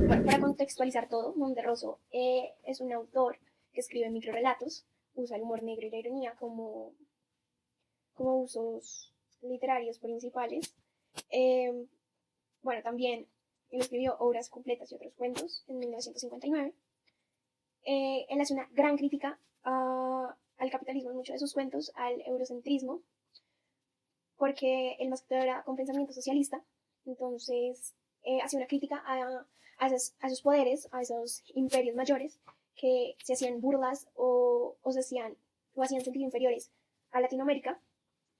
Bueno, para contextualizar todo, Monterroso es un autor que escribe microrelatos, usa el humor negro y la ironía como usos literarios principales. Eh, bueno, también él escribió obras completas y otros cuentos en 1959. Él hace una gran crítica al capitalismo en muchos de sus cuentos, al eurocentrismo, porque él más que todo era con pensamiento socialista. Entonces hacía una crítica a esos poderes, a esos imperios mayores que se hacían burlas o hacían sentir inferiores a Latinoamérica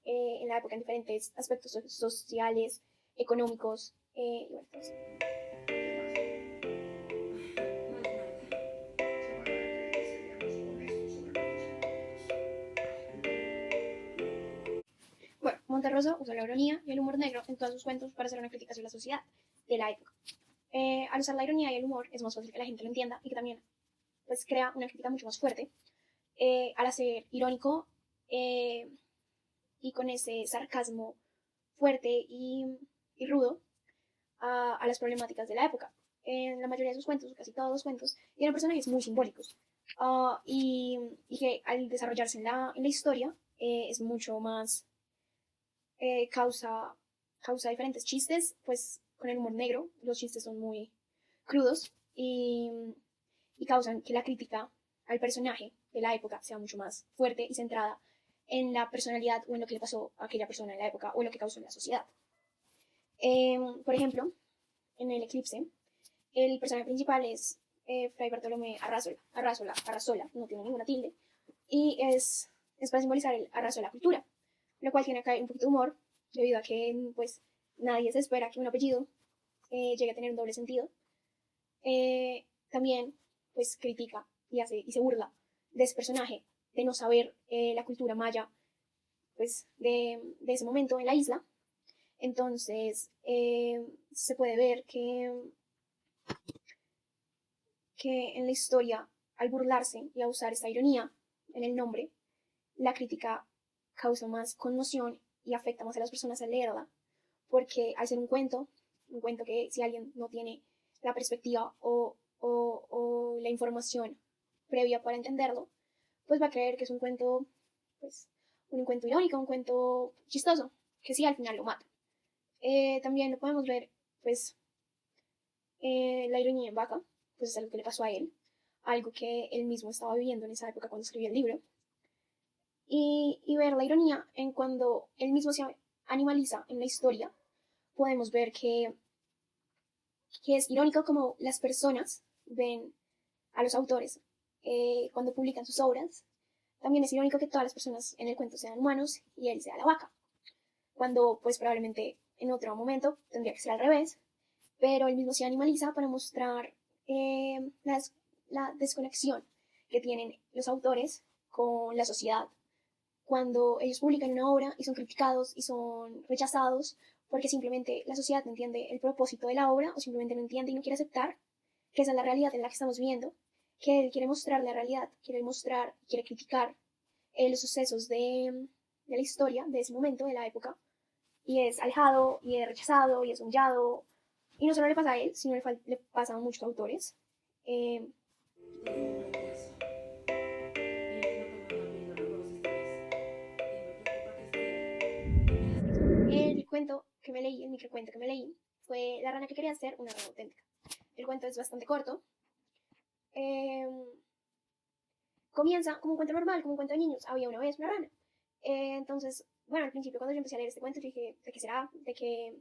en la época en diferentes aspectos sociales, económicos y bueno, entonces. Bueno, Monterroso usa la ironía y el humor negro en todos sus cuentos para hacer una crítica sobre la sociedad de la época. Al usar la ironía y el humor es más fácil que la gente lo entienda y que también pues, crea una crítica mucho más fuerte. Al hacer irónico eh, y con ese sarcasmo fuerte y rudo a las problemáticas de la época. En la mayoría de sus cuentos, casi todos los cuentos, tienen personajes muy simbólicos y que al desarrollarse en la historia es mucho más eh, causa, causa diferentes chistes, pues con el humor negro los chistes son muy crudos y causan que la crítica al personaje de la época sea mucho más fuerte y centrada en la personalidad o en lo que le pasó a aquella persona en la época o en lo que causó en la sociedad. Por ejemplo, en El Eclipse, el personaje principal es Fray Bartolomé Arrazola, no tiene ninguna tilde, y es para simbolizar el arraso de la cultura, lo cual tiene acá un poquito de humor, debido a que pues nadie se espera que un apellido llegue a tener un doble sentido. También pues critica y se burla de ese personaje, de no saber la cultura maya pues de ese momento en la isla. Entonces se puede ver que en la historia, al burlarse y a usar esta ironía en el nombre, la crítica causa más conmoción y afecta más a las personas al leerla, porque al ser un cuento que si alguien no tiene la perspectiva o la información previa para entenderlo, pues va a creer que es un cuento, pues, un cuento irónico, un cuento chistoso, que sí al final lo mata. También lo podemos ver, pues, la ironía en Vaca, pues es algo que le pasó a él, algo que él mismo estaba viviendo en esa época cuando escribió el libro, y ver la ironía en cuando él mismo se animaliza en la historia, podemos ver que es irónico como las personas ven a los autores cuando publican sus obras. También es irónico que todas las personas en el cuento sean humanos y él sea la vaca, cuando pues probablemente en otro momento tendría que ser al revés, pero él mismo se animaliza para mostrar la desconexión que tienen los autores con la sociedad cuando ellos publican una obra y son criticados y son rechazados porque simplemente la sociedad no entiende el propósito de la obra o simplemente no entiende y no quiere aceptar que esa es la realidad en la que estamos viviendo, que él quiere mostrar la realidad, quiere criticar los sucesos de la historia, de ese momento, de la época, y es alejado, y es rechazado, y es humillado, y no solo le pasa a él, sino le pasa a muchos autores. Eh, el cuento que me leí, el microcuento que me leí, fue La rana que quería ser una rana auténtica. El cuento es bastante corto. Eh, Comienza como un cuento normal, como un cuento de niños. Había una vez una rana. Entonces, bueno, al principio cuando yo empecé a leer este cuento, yo dije, ¿de qué será? ¿De qué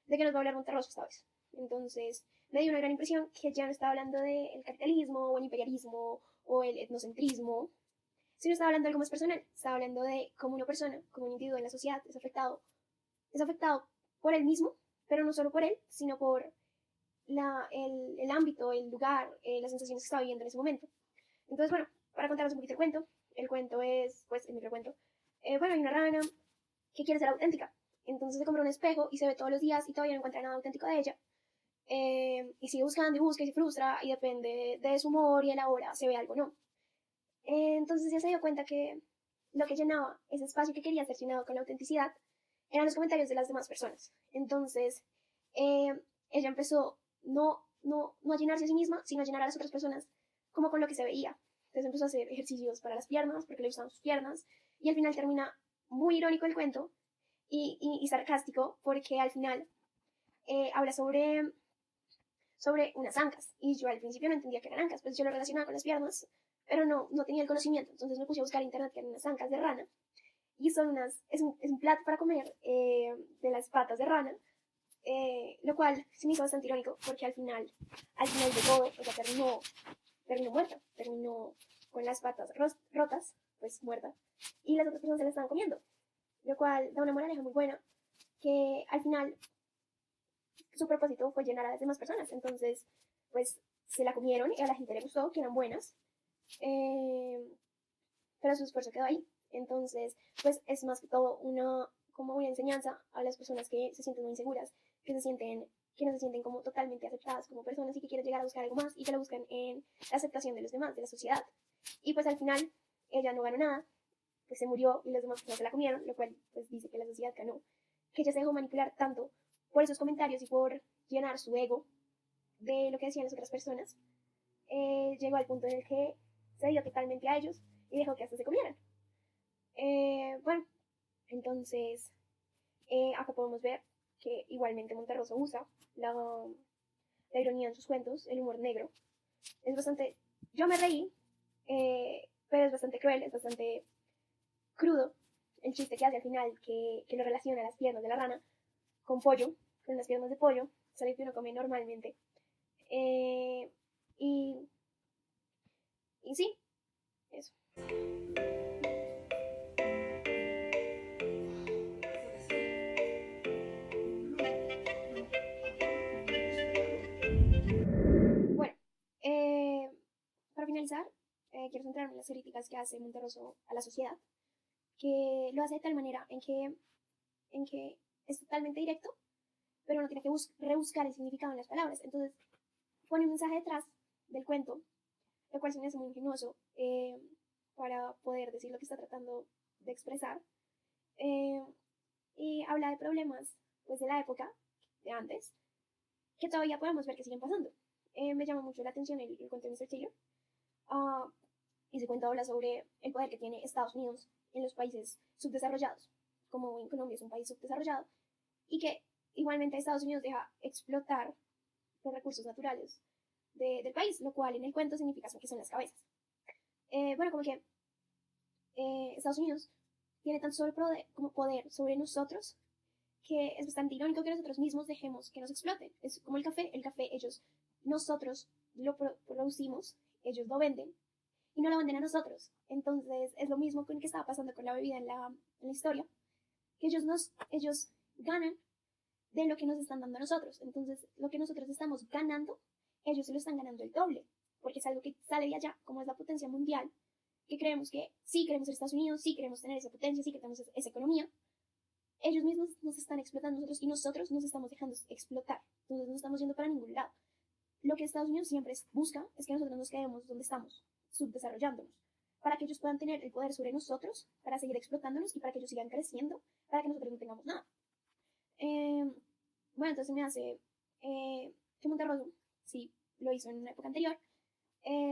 nos va a hablar Monterroso esta vez? Entonces, me dio una gran impresión que ya no estaba hablando del capitalismo o el imperialismo o el etnocentrismo, sino estaba hablando de algo más personal. Estaba hablando de cómo una persona, como un individuo en la sociedad, es afectado por él mismo, pero no solo por él, sino por el ámbito, el lugar, las sensaciones que estaba viviendo en ese momento. Entonces, bueno, para contaros un poquito el cuento es, pues, el microcuento. Bueno, hay una rana que quiere ser auténtica. Entonces se compra un espejo y se ve todos los días y todavía no encuentra nada auténtico de ella. Y sigue buscando y busca y se frustra y depende de su humor y de la hora se ve algo o no. Entonces ya se dio cuenta que lo que llenaba ese espacio que quería ser llenado con la autenticidad eran los comentarios de las demás personas. Entonces, ella empezó no no a llenarse a sí misma, sino a llenar a las otras personas como con lo que se veía. Entonces empezó a hacer ejercicios para las piernas, porque le gustaban sus piernas, y al final termina muy irónico el cuento y sarcástico, porque al final habla sobre unas ancas, y yo al principio no entendía que eran ancas, pues yo lo relacionaba con las piernas, pero no tenía el conocimiento, entonces me puse a buscar en internet que eran unas ancas de rana, y es un plato para comer de las patas de rana, lo cual se me hizo bastante irónico, porque al final de todo, ella terminó muerta, terminó con las patas rotas, pues muerta, y las otras personas se la estaban comiendo, lo cual da una moraleja muy buena, que al final su propósito fue llenar a las demás personas, entonces pues se la comieron y a la gente le gustó, que eran buenas, eh, pero su esfuerzo quedó ahí, entonces pues es más que todo como una enseñanza a las personas que se sienten muy inseguras, que no se sienten como totalmente aceptadas como personas y que quieren llegar a buscar algo más y que lo buscan en la aceptación de los demás, de la sociedad. Y pues al final ella no ganó nada, pues se murió y los demás personas se la comieron, lo cual pues dice que la sociedad ganó, que ella se dejó manipular tanto por esos comentarios y por llenar su ego de lo que decían las otras personas, llegó al punto en el que se dio totalmente a ellos y dejó que hasta se comieran. Bueno, entonces acá podemos ver que igualmente Monterroso usa la ironía en sus cuentos, el humor negro. Es bastante, yo me reí, pero es bastante cruel, es bastante crudo el chiste que hace al final, que lo relaciona las piernas de la rana con pollo, con las piernas de pollo, es algo que uno come normalmente. Eh, y, y sí, eso. Bueno, eh, para finalizar, quiero centrarme en las críticas que hace Monterroso a la sociedad, que lo hace de tal manera en que es totalmente directo, pero no tiene que rebuscar el significado en las palabras. Entonces, pone un mensaje detrás del cuento, lo cual se me hace muy ingenioso para poder decir lo que está tratando de expresar. Eh, y habla de problemas pues, de la época, de antes, que todavía podemos ver que siguen pasando. Me llama mucho la atención el cuento de Mr. Taylor. Uh, Ese cuento habla sobre el poder que tiene Estados Unidos en los países subdesarrollados, como en Colombia es un país subdesarrollado, y que igualmente Estados Unidos deja explotar los recursos naturales del país, lo cual en el cuento significa que son las cabezas. Bueno, como que Estados Unidos tiene tan solo como poder sobre nosotros que es bastante irónico que nosotros mismos dejemos que nos exploten. Es como el café nosotros lo producimos, ellos lo venden y no lo venden a nosotros. Entonces es lo mismo con lo que estaba pasando con la bebida en la historia, que ellos ganan de lo que nos están dando a nosotros. Entonces lo que nosotros estamos ganando, ellos se lo están ganando el doble, porque es algo que sale de allá, como es la potencia mundial, que creemos que sí queremos ser Estados Unidos, sí queremos tener esa potencia, sí queremos esa economía. Ellos mismos nos están explotando a nosotros y nosotros nos estamos dejando explotar. Entonces no estamos yendo para ningún lado. Lo que Estados Unidos siempre busca es que nosotros nos quedemos donde estamos, subdesarrollándonos, para que ellos puedan tener el poder sobre nosotros, para seguir explotándonos y para que ellos sigan creciendo, para que nosotros no tengamos nada. Bueno, entonces me hace que Monterroso, sí, lo hizo en una época anterior,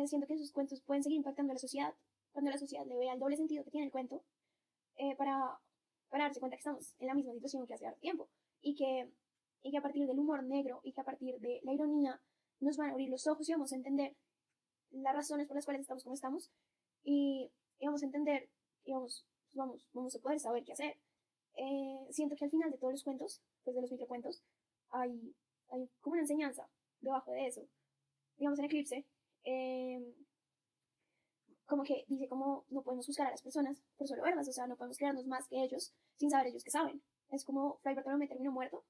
siento que sus cuentos pueden seguir impactando a la sociedad cuando la sociedad le vea el doble sentido que tiene el cuento, para darse cuenta que estamos en la misma situación que hace harto tiempo y que a partir del humor negro y que a partir de la ironía nos van a abrir los ojos y vamos a entender las razones por las cuales estamos como estamos y vamos a entender y vamos a poder saber qué hacer. Siento que al final de todos los cuentos, pues de los microcuentos, hay como una enseñanza debajo de eso. Digamos en Eclipse, como que dice como no podemos juzgar a las personas por solo verlas, o sea, no podemos creernos más que ellos sin saber ellos que saben. Es como Fray Bartolomé terminó muerto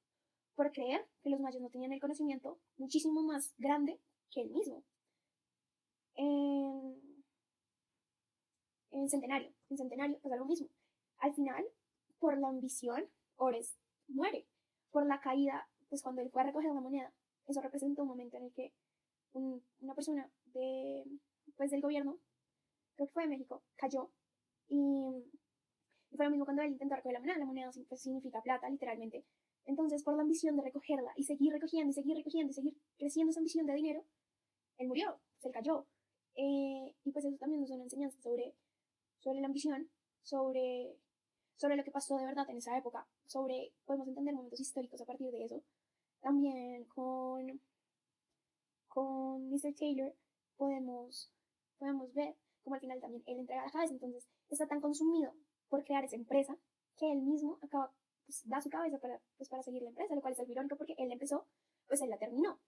por creer que los mayos no tenían el conocimiento muchísimo más grande que él mismo. En Centenario pasa lo mismo. Al final, por la ambición, Ores muere. Por la caída, pues cuando él fue a recoger la moneda, eso representa un momento en el que una persona del gobierno, creo que fue de México, cayó y fue lo mismo cuando él intentó recoger la moneda. La moneda pues, significa plata, literalmente. Entonces, por la ambición de recogerla y seguir recogiendo y seguir recogiendo y seguir creciendo esa ambición de dinero, él murió, se cayó. Y pues eso también nos da una enseñanza sobre la ambición, sobre lo que pasó de verdad en esa época, podemos entender momentos históricos a partir de eso. También con Mr. Taylor podemos ver como al final también él entrega la cabeza, entonces está tan consumido por crear esa empresa que él mismo acaba, pues da su cabeza para seguir la empresa, lo cual es algo irónico porque él empezó, pues él la terminó.